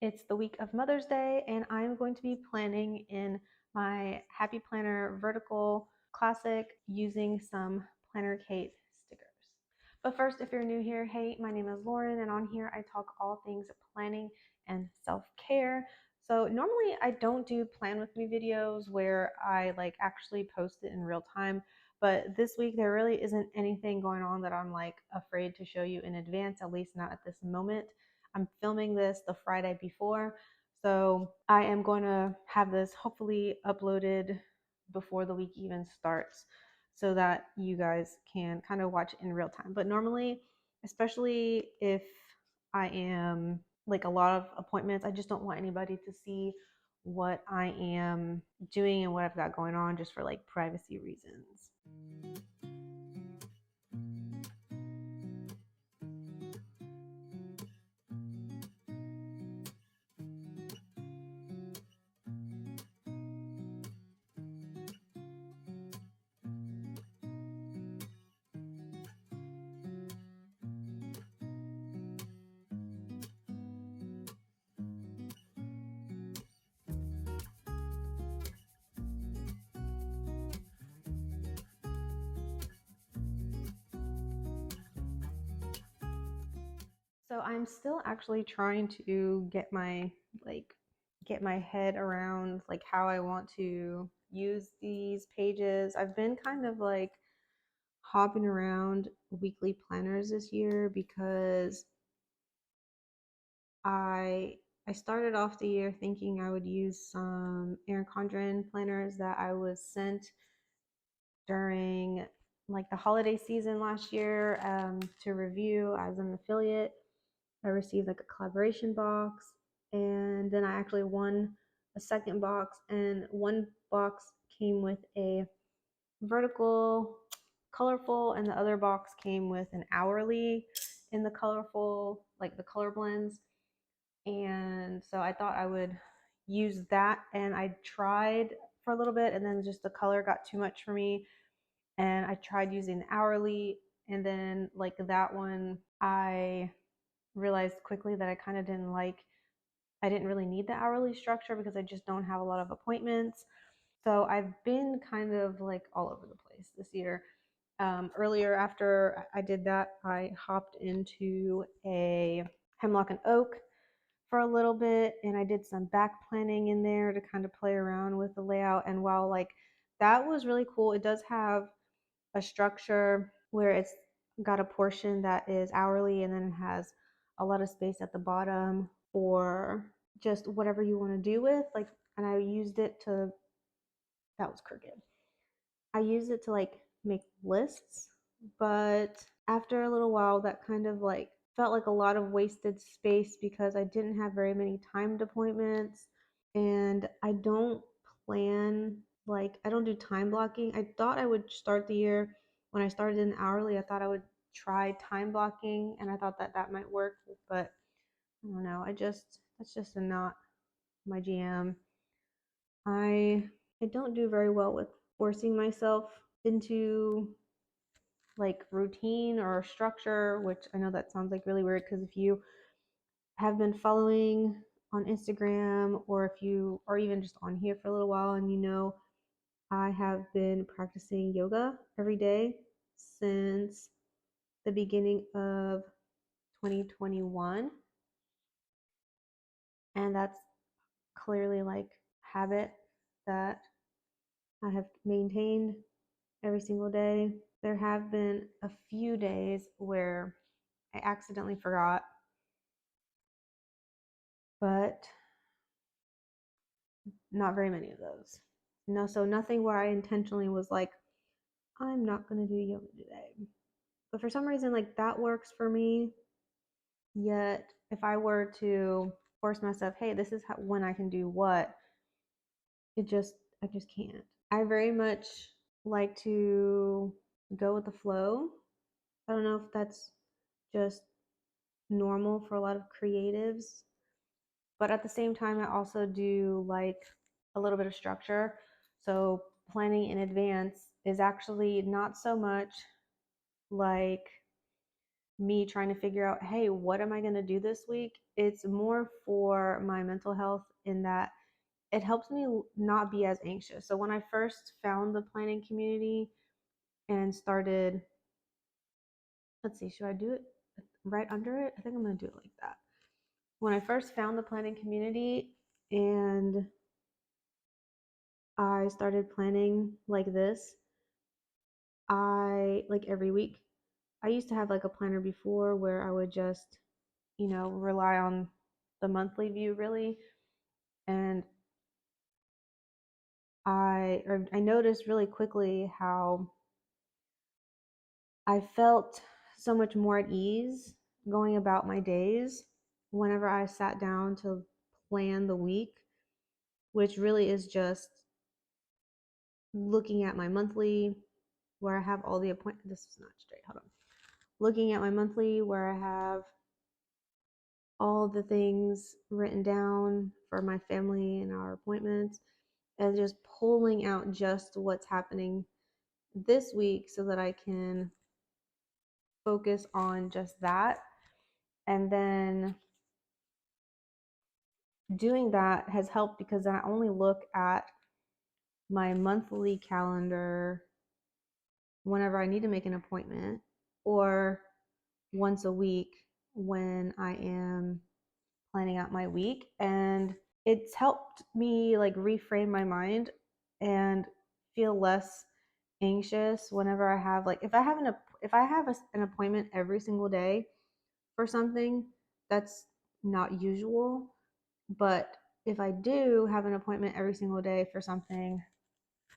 It's the week of Mother's Day, and I'm going to be planning in my Happy Planner Vertical Classic using some Planner Kate stickers. But first, if you're new here, hey, my name is Lauren, and on here I talk all things planning and self-care. So normally I don't do plan with me videos where I actually post it in real time, but this week there really isn't anything going on that I'm afraid to show you in advance, at least not at this moment. I'm filming this the Friday before, so I am going to have this hopefully uploaded before the week even starts so that you guys can kind of watch it in real time. But normally, especially if I am a lot of appointments, I just don't want anybody to see what I am doing and what I've got going on, just for privacy reasons. So I'm still actually trying to get my head around how I want to use these pages. I've been kind of hopping around weekly planners this year because I I started off the year thinking I would use some Erin Condren planners that I was sent during the holiday season last year to review as an affiliate. I received a collaboration box, and then I actually won a second box, and one box came with a vertical colorful, and the other box came with an hourly in the colorful, the color blends. And so I thought I would use that, and I tried for a little bit, and then just the color got too much for me, and I tried using the hourly, and then that one I realized quickly that I kind of didn't I didn't really need the hourly structure because I just don't have a lot of appointments. So I've been kind of all over the place this year. Earlier, after I did that, I hopped into a hemlock and oak for a little bit, and I did some back planning in there to kind of play around with the layout. And while that was really cool, it does have a structure where it's got a portion that is hourly, and then it has a lot of space at the bottom for just whatever you want to do with and I used it to that was crooked. I used it to make lists, but after a little while that kind of felt like a lot of wasted space because I didn't have very many timed appointments, and I don't plan I don't do time blocking. I thought I would start the year when I started in hourly. I thought I would try time blocking, and I thought that that might work, but I don't know. That's just not my jam. I don't do very well with forcing myself into routine or structure, which I know that sounds really weird, because if you have been following on Instagram, or if you are even just on here for a little while, and I have been practicing yoga every day since the beginning of 2021, and that's clearly habit that I have maintained every single day. There have been a few days where I accidentally forgot, but not very many of those. No, so nothing where I intentionally was I'm not going to do yoga today. But for some reason, that works for me. Yet, if I were to force myself, hey, this is when I can do what, I just can't. I very much like to go with the flow. I don't know if that's just normal for a lot of creatives, but at the same time, I also do a little bit of structure. So planning in advance is actually not so much like me trying to figure out, hey, what am I going to do this week? it's more for my mental health in that it helps me not be as anxious. So when I first found the planning community and started, let's see, should I do it right under it? I think I'm going to do it like that. When I first found the planning community and I started planning like this, I like every week. I used to have like a planner before where I would just, rely on the monthly view really. And I noticed really quickly how I felt so much more at ease going about my days whenever I sat down to plan the week, which really is just looking at my monthly where I have all the appointments. This is not straight. Hold on. Looking at my monthly where I have all the things written down for my family and our appointments, and just pulling out just what's happening this week so that I can focus on just that. And then doing that has helped because I only look at my monthly calendar whenever I need to make an appointment or once a week when I am planning out my week. And it's helped me like reframe my mind and feel less anxious whenever I have like if I have an appointment every single day for something, that's not usual. But if I do have an appointment every single day for something,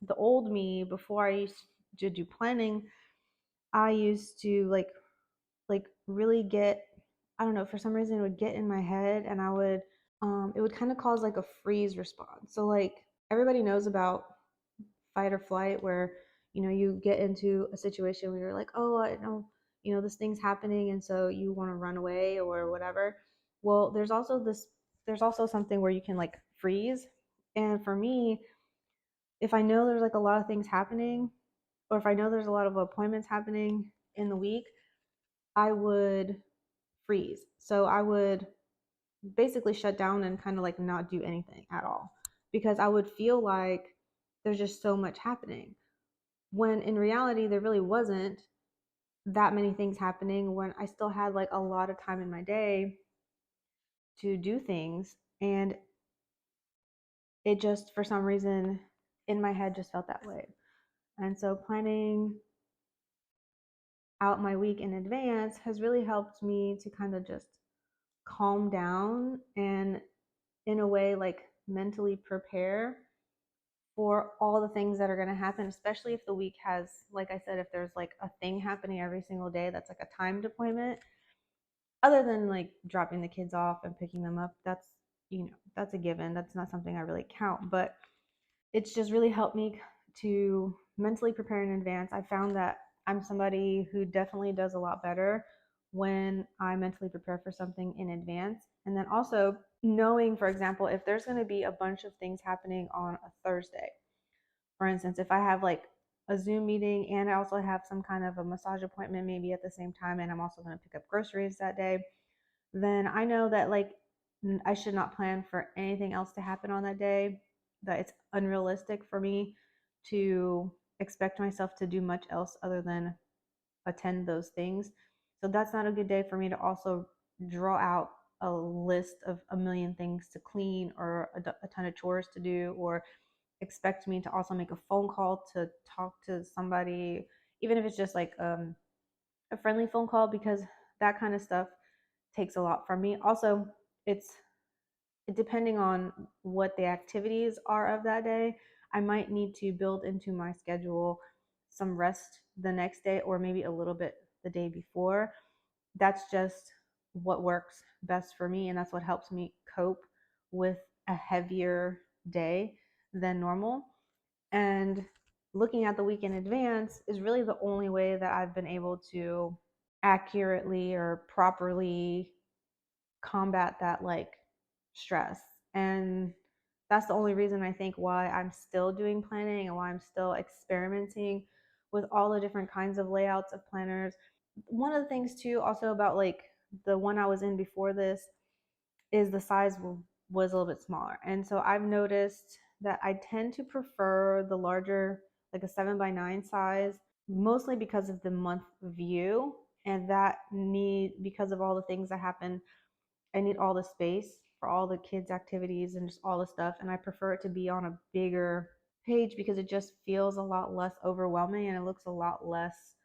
the old me before I used to do planning, I used to like really get, I don't know, for some reason it would get in my head and it would kind of cause like a freeze response. So like everybody knows about fight or flight where you get into a situation where you're like, oh, I know, this thing's happening, and so you want to run away or whatever. Well, there's also something where you can like freeze. And for me, if I know there's like a lot of things happening, or if I know there's a lot of appointments happening in the week, I would freeze. So I would basically shut down and kind of like not do anything at all because I would feel like there's just so much happening. When in reality, there really wasn't that many things happening when I still had like a lot of time in my day to do things. And it just, for some reason, in my head just felt that way. And so planning out my week in advance has really helped me to kind of just calm down and, in a way, like mentally prepare for all the things that are going to happen, especially if the week has, like I said, if there's like a thing happening every single day that's like a timed appointment, other than like dropping the kids off and picking them up, that's a given. That's not something I really count, but it's just really helped me to mentally prepare in advance. I found that I'm somebody who definitely does a lot better when I mentally prepare for something in advance. And then also knowing, for example, if there's going to be a bunch of things happening on a Thursday, for instance, if I have like a Zoom meeting and I also have some kind of a massage appointment maybe at the same time, and I'm also going to pick up groceries that day, then I know that like I should not plan for anything else to happen on that day, that it's unrealistic for me to expect myself to do much else other than attend those things. So that's not a good day for me to also draw out a list of a million things to clean or a ton of chores to do, or expect me to also make a phone call to talk to somebody, even if it's just like a friendly phone call, because that kind of stuff takes a lot from me. Also, it's depending on what the activities are of that day, I might need to build into my schedule some rest the next day or maybe a little bit the day before. That's just what works best for me, and that's what helps me cope with a heavier day than normal. And looking at the week in advance is really the only way that I've been able to accurately or properly combat that like stress. And that's the only reason I think why I'm still doing planning and why I'm still experimenting with all the different kinds of layouts of planners. One of the things too also about like the one I was in before this, is the size was a little bit smaller. And so I've noticed that I tend to prefer the larger, like a 7 by 9 size, mostly because of the month view. And that need, because of all the things that happen, I need all the space for all the kids' activities and just all the stuff. And I prefer it to be on a bigger page because it just feels a lot less overwhelming and it looks a lot less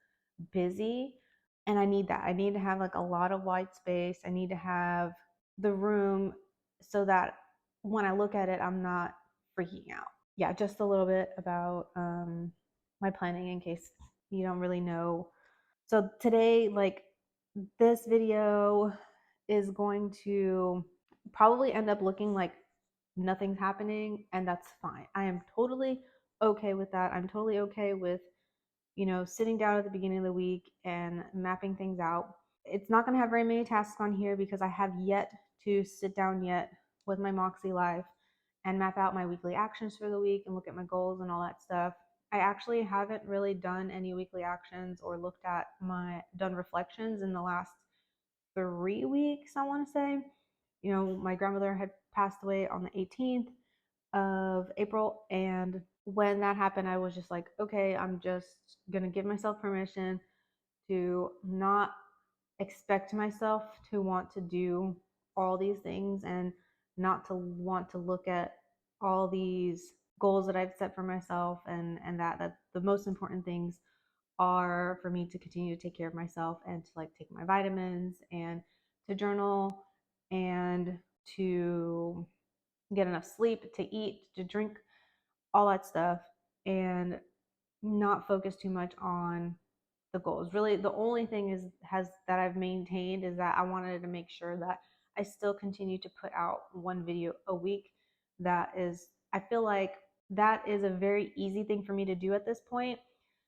busy. And I need that. I need to have like a lot of white space. I need to have the room so that when I look at it, I'm not freaking out. Yeah, just a little bit about my planning in case you don't really know. So today, like, this video is going to probably end up looking like nothing's happening, and that's fine. I am totally okay with that. I'm totally okay with, sitting down at the beginning of the week and mapping things out. It's not going to have very many tasks on here because I have yet to sit down yet with my Moxie Life and map out my weekly actions for the week and look at my goals and all that stuff. I actually haven't really done any weekly actions or looked at done reflections in the last 3 weeks, I want to say. My grandmother had passed away on the 18th of April. And when that happened, I was just like, okay, I'm just going to give myself permission to not expect myself to want to do all these things and not to want to look at all these goals that I've set for myself, and that the most important things are for me to continue to take care of myself and to like take my vitamins and to journal and to get enough sleep, to eat, to drink, all that stuff, and not focus too much on the goals. Really, the only thing is has that I've maintained is that I wanted to make sure that I still continue to put out one video a week. I feel like that is a very easy thing for me to do at this point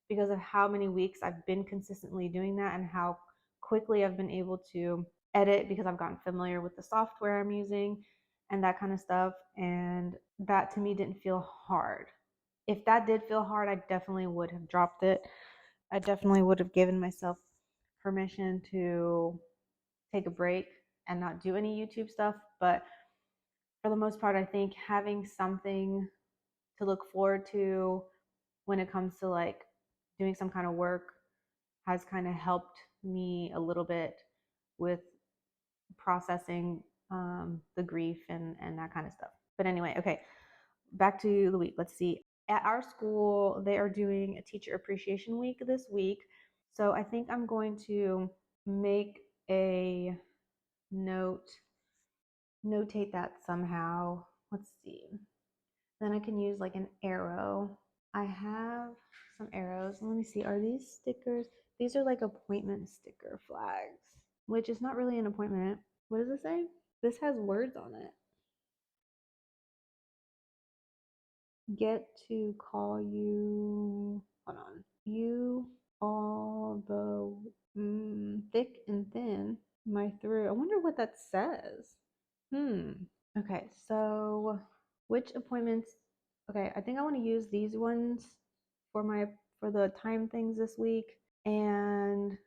because of how many weeks I've been consistently doing that and how quickly I've been able to edit because I've gotten familiar with the software I'm using and that kind of stuff. And that to me didn't feel hard. If that did feel hard, I definitely would have dropped it. I definitely would have given myself permission to take a break and not do any YouTube stuff. But for the most part, I think having something to look forward to when it comes to like doing some kind of work has kind of helped me a little bit with processing the grief and that kind of stuff. But anyway, okay, back to the week. Let's see. At our school, they are doing a teacher appreciation week this week. So I think I'm going to make a note, notate that somehow. Let's see. Then I can use like an arrow. I have some arrows. Let me see. Are these stickers? These are like appointment sticker flags, which is not really an appointment. What does it say? This has words on it. Get to call you. Hold on. You all the thick and thin. My through. I wonder what that says. Okay, so which appointments? Okay, I think I want to use these ones for the time things this week, and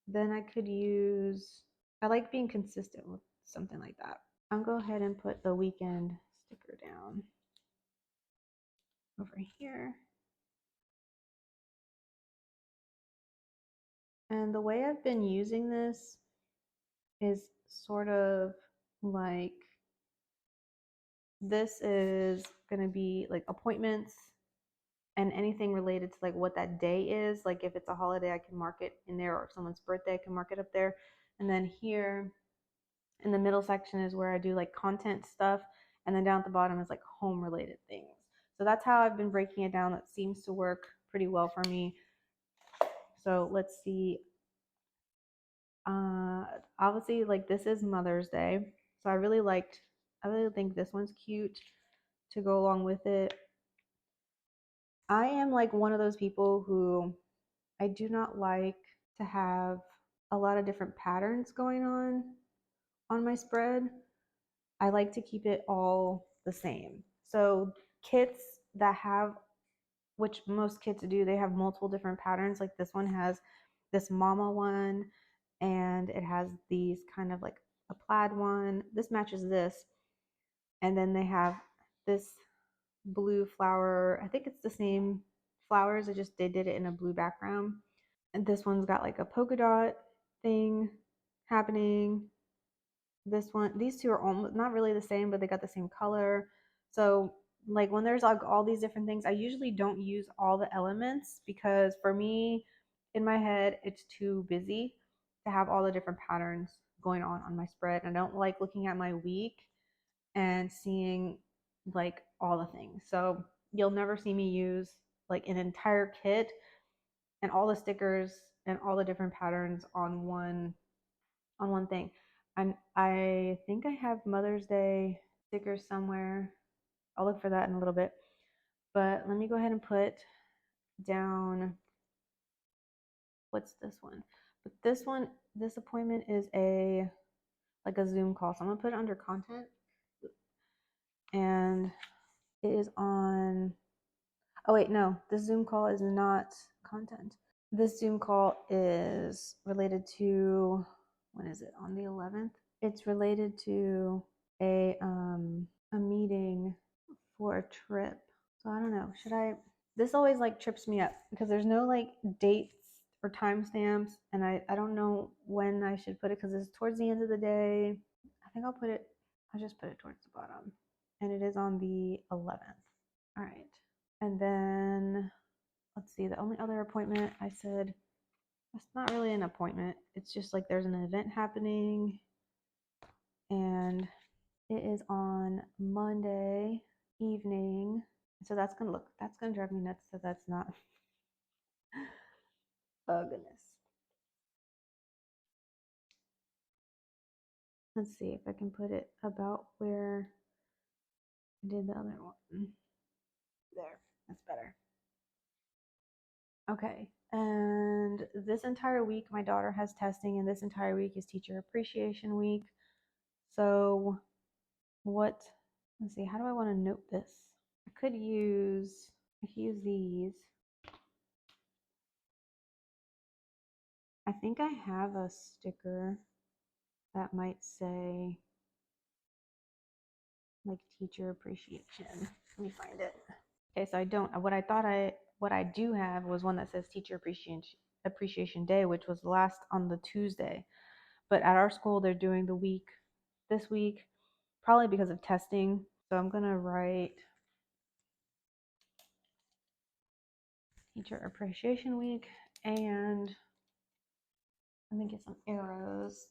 then I could use. I like being consistent with something like that. I'll go ahead and put the weekend sticker down over here. And the way I've been using this is sort of like this is going to be like appointments and anything related to like what that day is. Like if it's a holiday, I can mark it in there, or if someone's birthday, I can mark it up there. And then here in the middle section is where I do like content stuff. And then down at the bottom is like home related things. So that's how I've been breaking it down. That seems to work pretty well for me. So let's see. Obviously, like this is Mother's Day. So I really think this one's cute to go along with it. I am like one of those people who I do not like to have a lot of different patterns going on my spread. I like to keep it all the same. So kits that have, which most kits do, they have multiple different patterns. Like this one has this mama one, and it has these kind of like a plaid one. This matches this. And then they have this blue flower. I think it's the same flowers. It just they did it in a blue background. And this one's got like a polka dot thing happening. This one, these two are almost not really the same, but they got the same color. So like when there's like all these different things, I usually don't use all the elements because for me, in my head, it's too busy to have all the different patterns going on my spread. I don't like looking at my week and seeing like all the things. So you'll never see me use like an entire kit and all the stickers and all the different patterns on one thing. And I think I have Mother's Day stickers somewhere. I'll look for that in a little bit. But let me go ahead and put down what's this one? But this one, this appointment is a like a Zoom call. So I'm gonna put it under content and it is on oh wait, no, this Zoom call is not content. This Zoom call is related to when is it? On the 11th? It's related to a meeting for a trip. So I don't know. Should I this always like trips me up because there's no like dates or timestamps and I don't know when I should put it because it's towards the end of the day. I think I'll just put it towards the bottom. And it is on the 11th. All right. And then let's see, the only other appointment I said it's not really an appointment. It's just like there's an event happening and it is on Monday evening. So that's gonna drive me nuts that that's not. Oh goodness. Let's see if I can put it about where I did the other one. There, that's better. Okay, and this entire week my daughter has testing, and this entire week is Teacher Appreciation Week. So, what? Let's see. How do I want to note this? I could use these. I think I have a sticker that might say like teacher appreciation. Let me find it. Okay, so I don't. What I do have was one that says Teacher Appreciation Day, which was last on the Tuesday. But at our school, they're doing the week this week, probably because of testing. So I'm gonna write Teacher Appreciation Week, and let me get some arrows.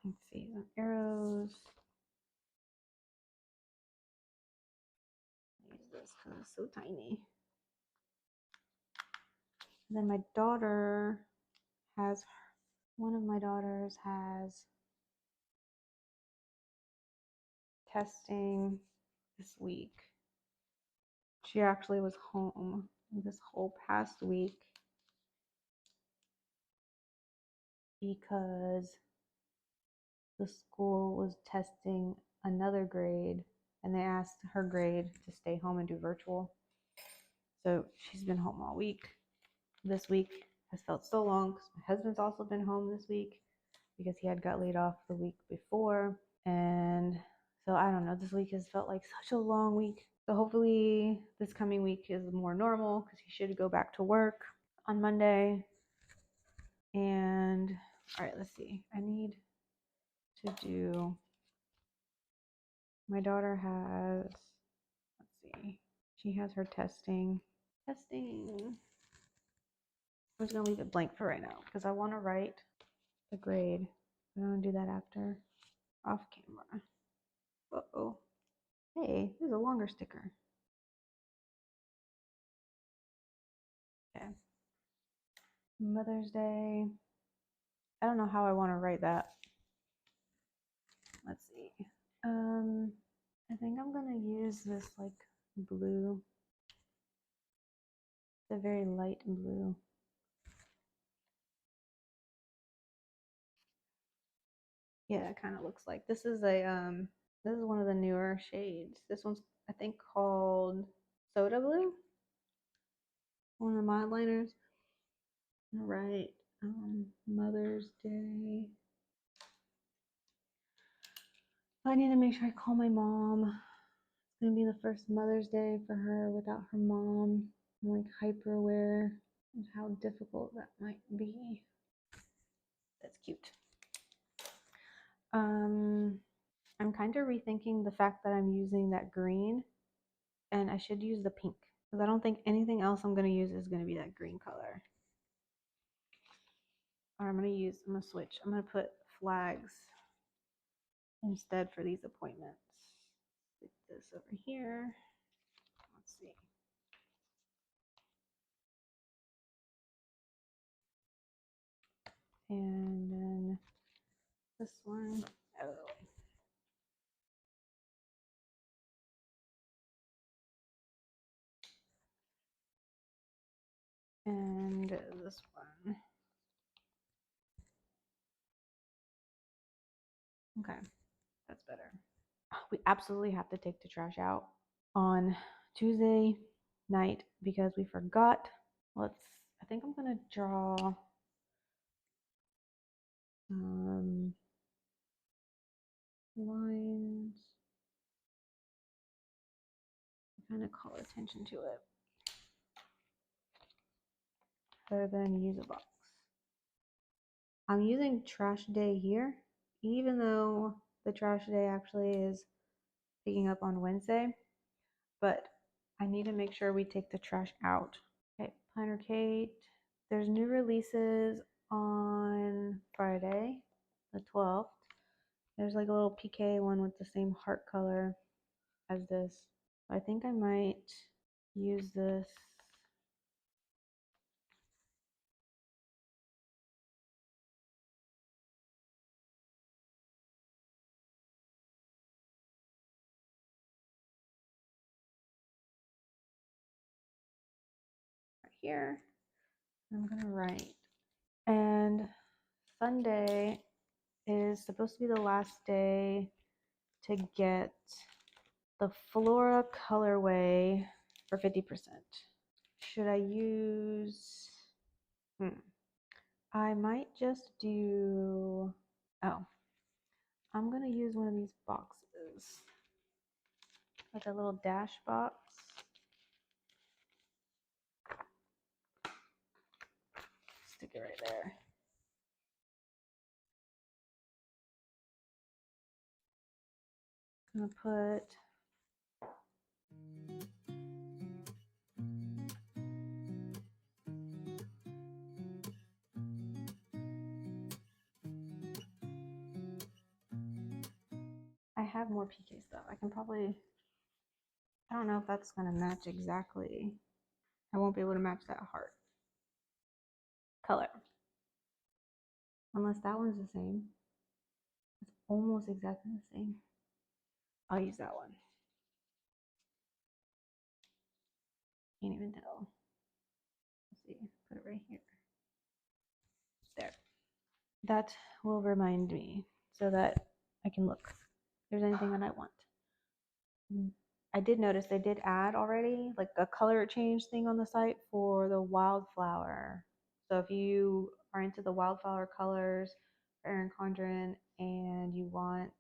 Let's see, some arrows. Use this because it's so tiny. And then my daughter has one of my daughters has testing this week. She actually was home this whole past week because the school was testing another grade and they asked her grade to stay home and do virtual. So she's been home all week. This week has felt so long because my husband's also been home this week because he had got laid off the week before. And so I don't know, this week has felt like such a long week. So hopefully this coming week is more normal because he should go back to work on Monday. And all right, let's see. I need to do, my daughter has, let's see, she has her testing. Testing. I'm just gonna leave it blank for right now because I want to write the grade. I'm gonna do that after off camera. Uh-oh. Hey, this is a longer sticker. Okay. Mother's Day. I don't know how I want to write that. Let's see. I think I'm gonna use this like blue. It's a very light blue. Yeah, it kind of looks like this is one of the newer shades. This one's I think called Soda Blue, one of the mild liners. All right, Mother's Day. I need to make sure I call my mom. It's gonna be the first Mother's Day for her without her mom. I'm like hyper aware of how difficult that might be. That's cute. I'm kind of rethinking the fact that I'm using that green, and I should use the pink because I don't think anything else I'm gonna use is gonna be that green color. Or I'm gonna switch. I'm gonna put flags instead for these appointments. Stick this over here. Let's see. And then this one out of the way. And this one. Okay, that's better. We absolutely have to take the trash out on Tuesday night because we forgot. I think I'm gonna draw lines, kind of call attention to it rather than use a box. I'm using trash day here, even though the trash day actually is picking up on Wednesday, but I need to make sure we take the trash out. Okay, Planner Kate, there's new releases on Friday, the 12th. There's like a little PK one with the same heart color as this. I think I might use this. Right here. I'm gonna write. And Sunday is supposed to be the last day to get the Flora colorway for 50%. Should I use, I might just do, oh, I'm gonna use one of these boxes, like a little dash box. Stick it right there. I'm gonna put I have more PK stuff. I can probably, I don't know if that's gonna match exactly. I won't be able to match that heart color. Unless that one's the same. It's almost exactly the same. I'll use that one. Can't even tell. Let's see, put it right here. There. That will remind me so that I can look if there's anything that I want. I did notice they did add already like a color change thing on the site for the wildflower. So if you are into the wildflower colors for Erin Condren and you want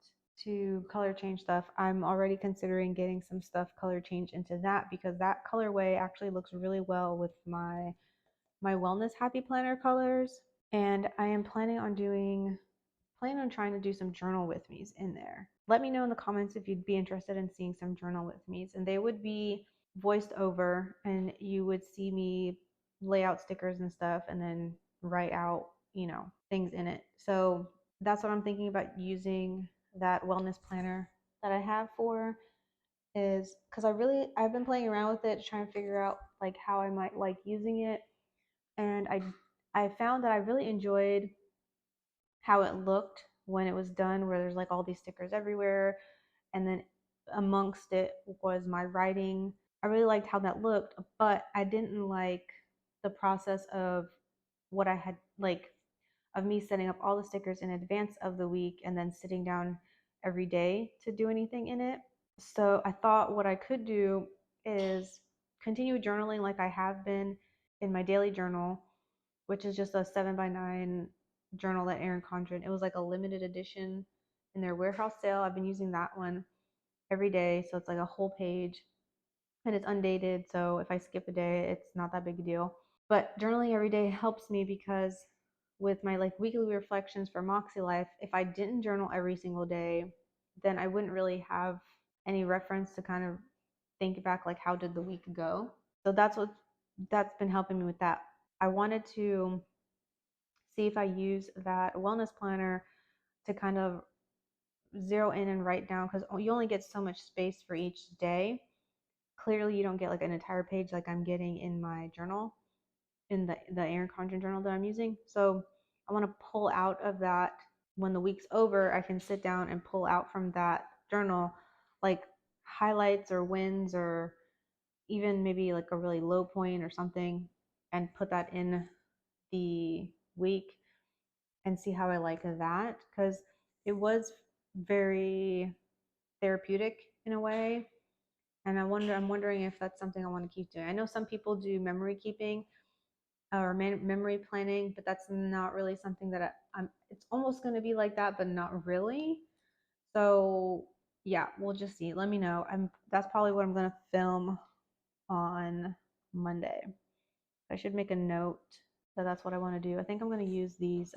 to color change stuff, I'm already considering getting some stuff color change into that because that colorway actually looks really well with my wellness happy planner colors. And I am planning on trying to do some journal with me's in there. Let me know in the comments if you'd be interested in seeing some journal with me's, and they would be voiced over and you would see me lay out stickers and stuff and then write out, things in it. So that's what I'm thinking about using that wellness planner that I have for is because I've been playing around with it, trying to figure out like how I might like using it. And I found that I really enjoyed how it looked when it was done, where there's like all these stickers everywhere, and then amongst it was my writing. I really liked how that looked, but I didn't like the process of what I had like of me setting up all the stickers in advance of the week and then sitting down every day to do anything in it. So I thought what I could do is continue journaling like I have been in my daily journal, which is just a 7x9 journal that Erin Condren. It was like a limited edition in their warehouse sale. I've been using that one every day, so it's like a whole page and it's undated. So if I skip a day, it's not that big a deal. But journaling every day helps me because with my like weekly reflections for Moxie Life, if I didn't journal every single day, then I wouldn't really have any reference to kind of think back like how did the week go. So that's been helping me with that. I wanted to see if I use that wellness planner to kind of zero in and write down because you only get so much space for each day. Clearly, you don't get like an entire page like I'm getting in my journal, in the Erin Condren journal that I'm using. So I want to pull out of that when the week's over. I can sit down and pull out from that journal like highlights or wins or even maybe like a really low point or something and put that in the week and see how I like that because it was very therapeutic in a way. And I'm wondering if that's something I want to keep doing. I know some people do memory keeping or memory planning, but that's not really something that I'm. It's almost going to be like that, but not really. So yeah, we'll just see. Let me know. That's probably what I'm going to film on Monday. I should make a note that that's what I want to do. I think I'm going to use these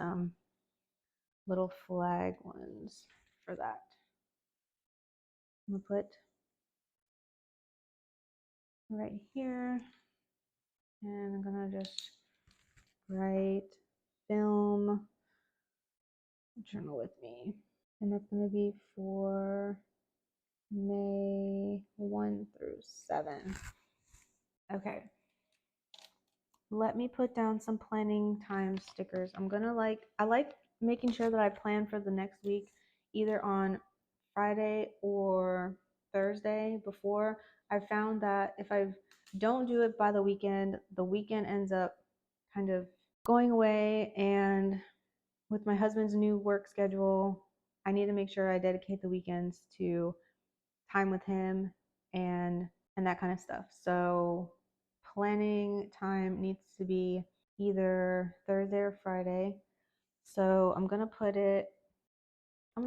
little flag ones for that. I'm going to put right here, and I'm going to just write film journal with me. And that's going to be for May 1 through 7. Okay. Let me put down some planning time stickers. I like making sure that I plan for the next week either on Friday or Thursday before. I found that if I don't do it by the weekend ends up kind of going away. And with my husband's new work schedule, I need to make sure I dedicate the weekends to time with him and that kind of stuff. So planning time needs to be either Thursday or Friday. So I'm going to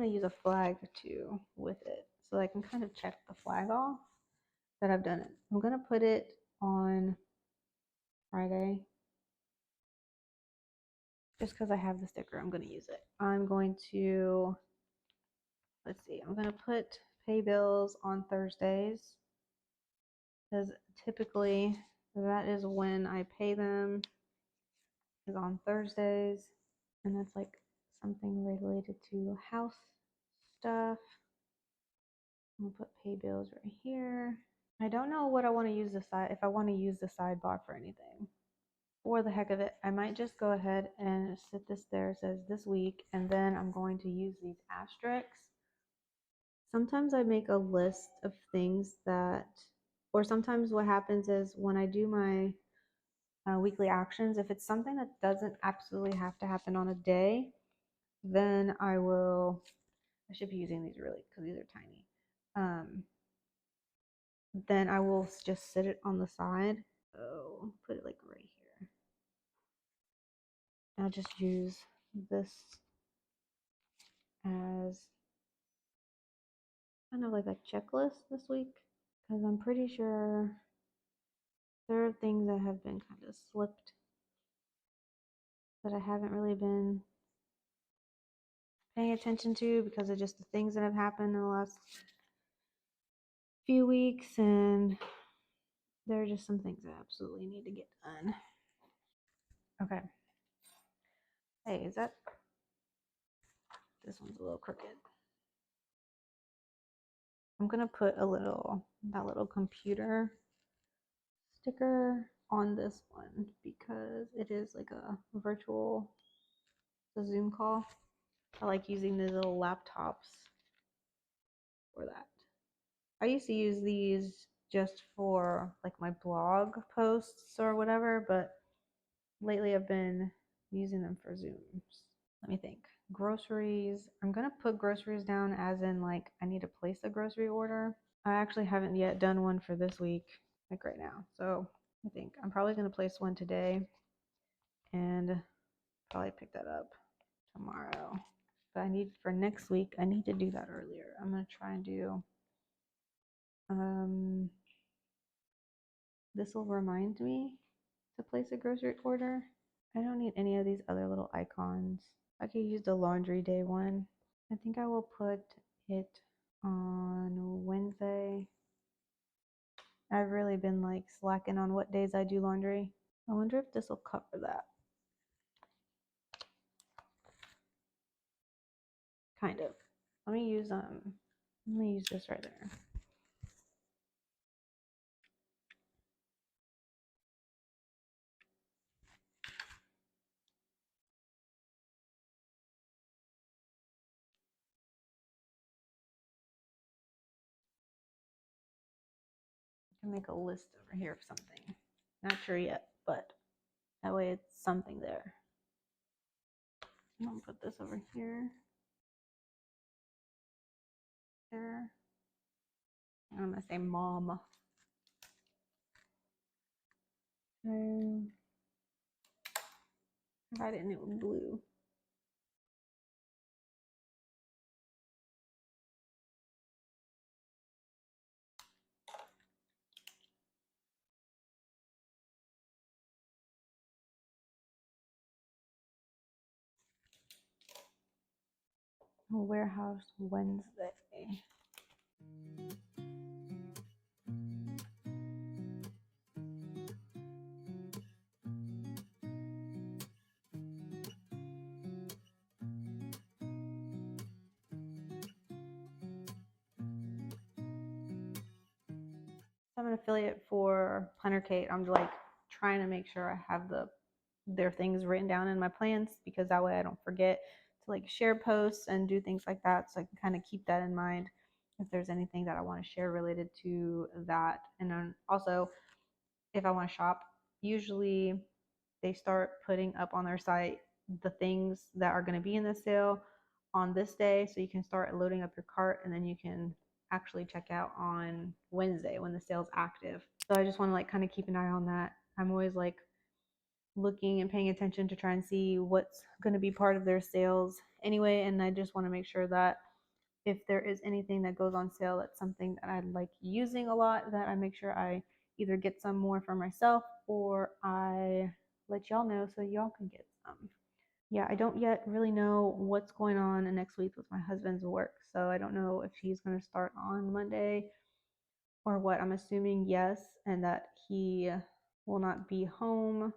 use a flag too with it so I can kind of check the flag off that I've done it. I'm going to put it on Friday just because I have the sticker. I'm going to use it. I'm going to, let's see, I'm going to put pay bills on Thursdays because typically that is when I pay them, is on Thursdays. And that's like something related to house stuff. I'm gonna put pay bills right here. I don't know what I want to use if I want to use the sidebar for anything. For the heck of it, I might just go ahead and sit this there. It says this week, and then I'm going to use these asterisks. Sometimes I make a list of things that, or sometimes what happens is when I do my weekly actions, if it's something that doesn't absolutely have to happen on a day, then I should be using these really because these are tiny. Then I will just sit it on the side. So put it like right here. I'll just use this as kind of like a checklist this week because I'm pretty sure there are things that have been kind of slipped that I haven't really been paying attention to because of just the things that have happened in the last few weeks, and there are just some things I absolutely need to get done. Okay. Hey, is that this one's a little crooked. I'm gonna put that little computer sticker on this one because it is like a Zoom call. I like using these little laptops for that. I used to use these just for like my blog posts or whatever, but lately I've been using them for Zooms. Let me think. Groceries. I'm gonna put groceries down as in like I need to place a grocery order. I actually haven't yet done one for this week, like right now. So I think I'm probably gonna place one today and probably pick that up tomorrow. But I need for next week, I need to do that earlier. I'm gonna try and do this will remind me to place a grocery order. I don't need any of these other little icons. I could use the laundry day one. I think I will put it on Wednesday. I've really been like slacking on what days I do laundry. I wonder if this will cover that. Kind of. Let me use this right there. I can make a list over here of something. Not sure yet, but that way it's something there. I'm gonna put this over here. There. I'm gonna say mom. So write it in it with blue. Warehouse Wednesday. I'm an affiliate for Planner Kate. I'm like trying to make sure I have their things written down in my plans because that way I don't forget to like share posts and do things like that. So I can kind of keep that in mind if there's anything that I want to share related to that. And then also if I want to shop, usually they start putting up on their site the things that are going to be in the sale on this day. So you can start loading up your cart and then you can actually check out on Wednesday when the sale's active. So I just want to like kind of keep an eye on that. I'm always like looking and paying attention to try and see what's going to be part of their sales anyway. And I just want to make sure that if there is anything that goes on sale that's something that I like using a lot, that I make sure I either get some more for myself or I let y'all know so y'all can get some. Yeah, I don't yet really know what's going on next week with my husband's work. So I don't know if he's going to start on Monday or what. I'm assuming yes, and that he will not be home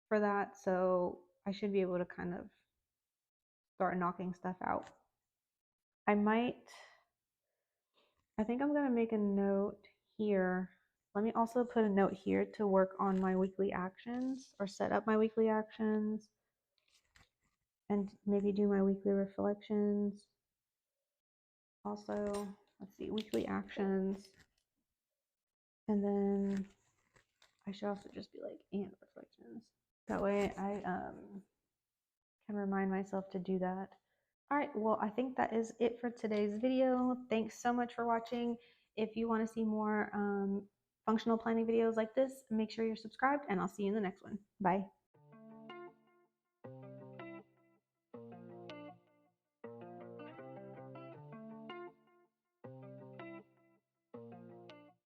for that. So I should be able to kind of start knocking stuff out. I think I'm going to make a note here. Let me also put a note here to work on my weekly actions or set up my weekly actions and maybe do my weekly reflections. Also, let's see, weekly actions. And then I should also just be like, and reflections. That way I can remind myself to do that. All right, well, I think that is it for today's video. Thanks so much for watching. If you want to see more functional planning videos like this, make sure you're subscribed, and I'll see you in the next one. Bye.